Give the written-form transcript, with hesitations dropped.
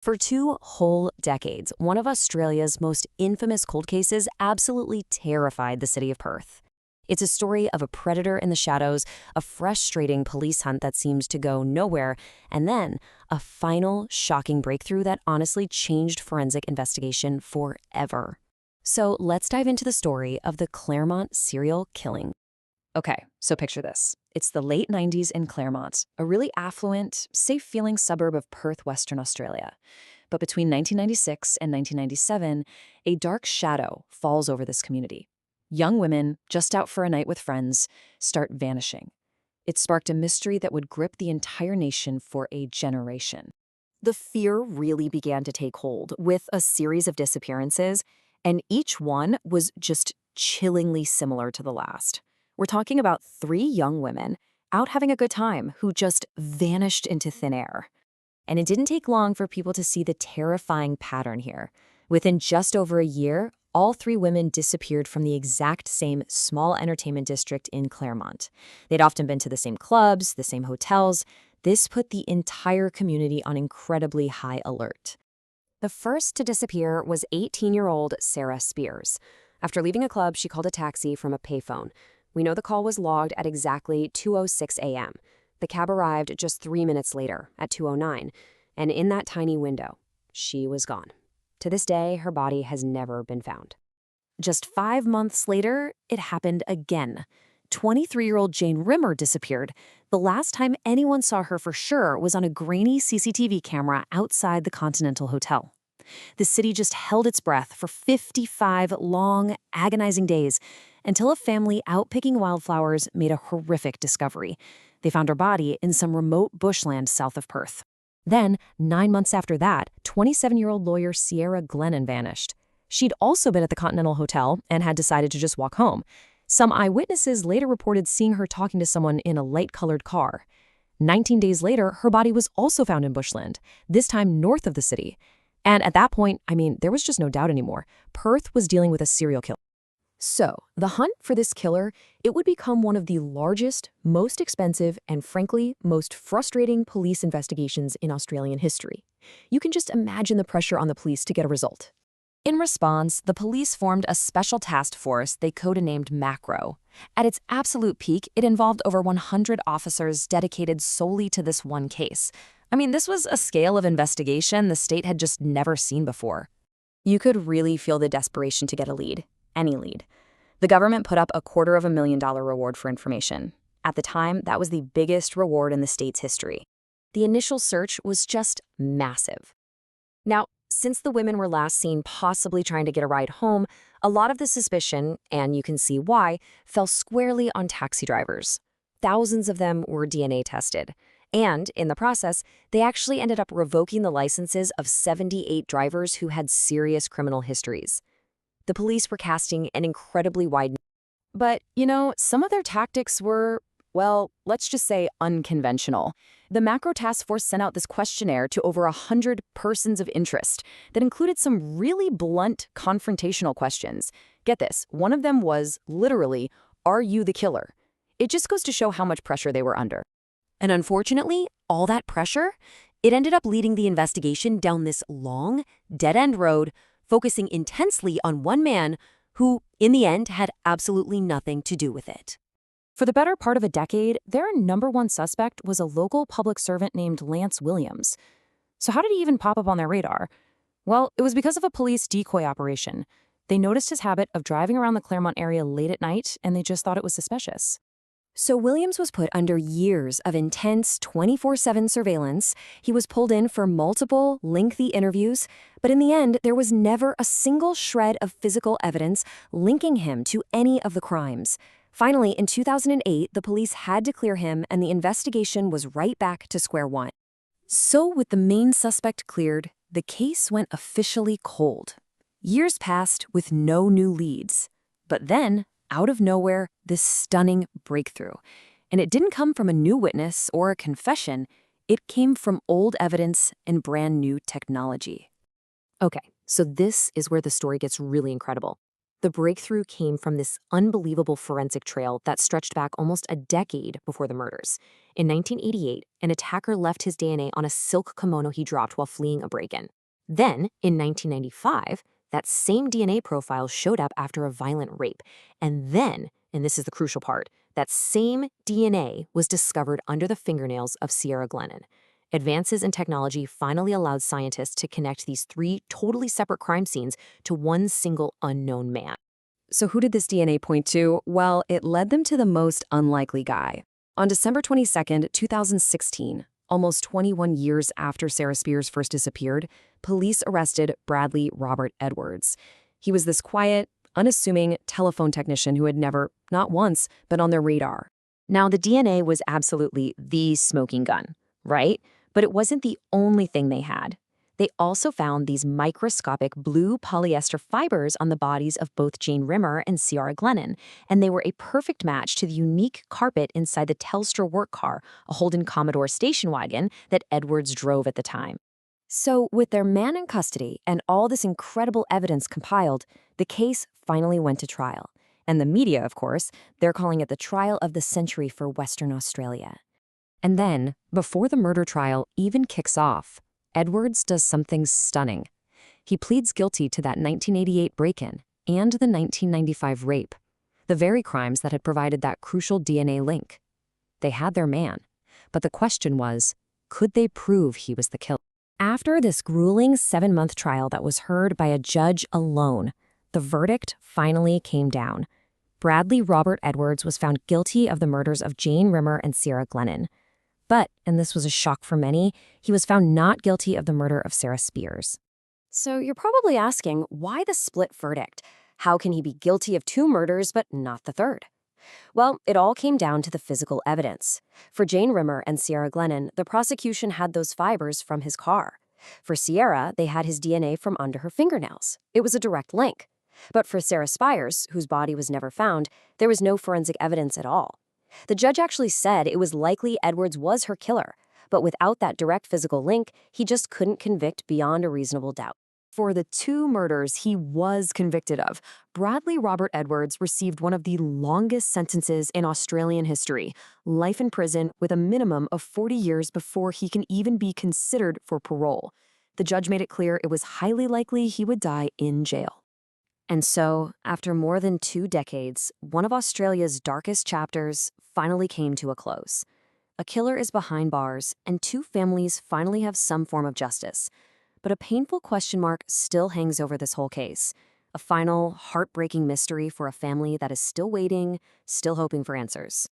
For 2 whole decades, one of Australia's most infamous cold cases absolutely terrified the city of Perth. It's a story of a predator in the shadows, a frustrating police hunt that seems to go nowhere, and then a final shocking breakthrough that honestly changed forensic investigation forever. So let's dive into the story of the Claremont Serial Killing. Okay, so picture this. It's the late 90s in Claremont, a really affluent, safe-feeling suburb of Perth, Western Australia. But between 1996 and 1997, a dark shadow falls over this community. Young women, just out for a night with friends, start vanishing. It sparked a mystery that would grip the entire nation for a generation. The fear really began to take hold with a series of disappearances, and each one was just chillingly similar to the last. We're talking about 3 young women out having a good time who just vanished into thin air. And it didn't take long for people to see the terrifying pattern here. Within just over a year, all 3 women disappeared from the exact same small entertainment district in Claremont. They'd often been to the same clubs, the same hotels. This put the entire community on incredibly high alert. The first to disappear was 18-year-old Sarah Spears. After leaving a club, she called a taxi from a payphone. We know the call was logged at exactly 2:06 a.m. The cab arrived just 3 minutes later, at 2:09, and in that tiny window, she was gone. To this day, her body has never been found. Just 5 months later, it happened again. 23-year-old Jane Rimmer disappeared. The last time anyone saw her for sure was on a grainy CCTV camera outside the Continental Hotel. The city just held its breath for 55 long, agonizing days until a family out picking wildflowers made a horrific discovery. They found her body in some remote bushland south of Perth. Then, 9 months after that, 27-year-old lawyer Sierra Glennon vanished. She'd also been at the Continental Hotel and had decided to just walk home. Some eyewitnesses later reported seeing her talking to someone in a light-colored car. 19 days later, her body was also found in bushland, this time north of the city. And at that point, there was just no doubt anymore. Perth was dealing with a serial killer. So, the hunt for this killer, it would become one of the largest, most expensive, and frankly, most frustrating police investigations in Australian history. You can just imagine the pressure on the police to get a result. In response, the police formed a special task force they codenamed Macro. At its absolute peak, it involved over 100 officers dedicated solely to this one case. This was a scale of investigation the state had just never seen before. You could really feel the desperation to get a lead. Any lead. The government put up a $250,000 reward for information. At the time, that was the biggest reward in the state's history. The initial search was just massive. Now, since the women were last seen possibly trying to get a ride home, a lot of the suspicion, and you can see why, fell squarely on taxi drivers. Thousands of them were DNA tested. And, in the process, they actually ended up revoking the licenses of 78 drivers who had serious criminal histories. The police were casting an incredibly wide net. But, some of their tactics were, well, let's just say unconventional. The Macro Task Force sent out this questionnaire to over 100 persons of interest that included some really blunt, confrontational questions. Get this, one of them was, literally, "Are you the killer?" It just goes to show how much pressure they were under. And unfortunately, all that pressure, it ended up leading the investigation down this long, dead-end road, focusing intensely on one man who, in the end, had absolutely nothing to do with it. For the better part of a decade, their number one suspect was a local public servant named Lance Williams. So how did he even pop up on their radar? Well, it was because of a police decoy operation. They noticed his habit of driving around the Claremont area late at night, and they just thought it was suspicious. So Williams was put under years of intense 24/7 surveillance. He was pulled in for multiple, lengthy interviews, but in the end, there was never a single shred of physical evidence linking him to any of the crimes. Finally, in 2008, the police had to clear him, and the investigation was right back to square one. So with the main suspect cleared, the case went officially cold. Years passed with no new leads. But then, out of nowhere, this stunning breakthrough. And it didn't come from a new witness or a confession. It came from old evidence and brand new technology. Okay, so this is where the story gets really incredible. The breakthrough came from this unbelievable forensic trail that stretched back almost a decade before the murders. In 1988, an attacker left his DNA on a silk kimono he dropped while fleeing a break-in. Then, in 1995, that same DNA profile showed up after a violent rape. And then, and this is the crucial part, that same DNA was discovered under the fingernails of Ciara Glennon. Advances in technology finally allowed scientists to connect these three totally separate crime scenes to one single unknown man. So who did this DNA point to? Well, it led them to the most unlikely guy. On December 22, 2016, almost 21 years after Sarah Spears first disappeared, police arrested Bradley Robert Edwards. He was this quiet, unassuming telephone technician who had never, not once, been on their radar. Now, the DNA was absolutely the smoking gun, right? But it wasn't the only thing they had. They also found these microscopic blue polyester fibers on the bodies of both Jane Rimmer and Ciara Glennon, and they were a perfect match to the unique carpet inside the Telstra work car, a Holden Commodore station wagon that Edwards drove at the time. So, with their man in custody and all this incredible evidence compiled, the case finally went to trial. And the media, of course, they're calling it the trial of the century for Western Australia. And then, before the murder trial even kicks off, Edwards does something stunning. He pleads guilty to that 1988 break-in and the 1995 rape, the very crimes that had provided that crucial DNA link. They had their man, but the question was, could they prove he was the killer? After this grueling 7-month trial that was heard by a judge alone, the verdict finally came down. Bradley Robert Edwards was found guilty of the murders of Jane Rimmer and Ciara Glennon. But, and this was a shock for many, he was found not guilty of the murder of Sarah Spears. So you're probably asking, why the split verdict? How can he be guilty of 2 murders but not the third? Well, it all came down to the physical evidence. For Jane Rimmer and Ciara Glennon, the prosecution had those fibers from his car. For Ciara, they had his DNA from under her fingernails. It was a direct link. But for Sarah Spears, whose body was never found, there was no forensic evidence at all. The judge actually said it was likely Edwards was her killer, but without that direct physical link, he just couldn't convict beyond a reasonable doubt. For the 2 murders he was convicted of, Bradley Robert Edwards received one of the longest sentences in Australian history, life in prison with a minimum of 40 years before he can even be considered for parole. The judge made it clear it was highly likely he would die in jail. And so, after more than 2 decades, one of Australia's darkest chapters finally came to a close. A killer is behind bars, and 2 families finally have some form of justice. But a painful question mark still hangs over this whole case. A final, heartbreaking mystery for a family that is still waiting, still hoping for answers.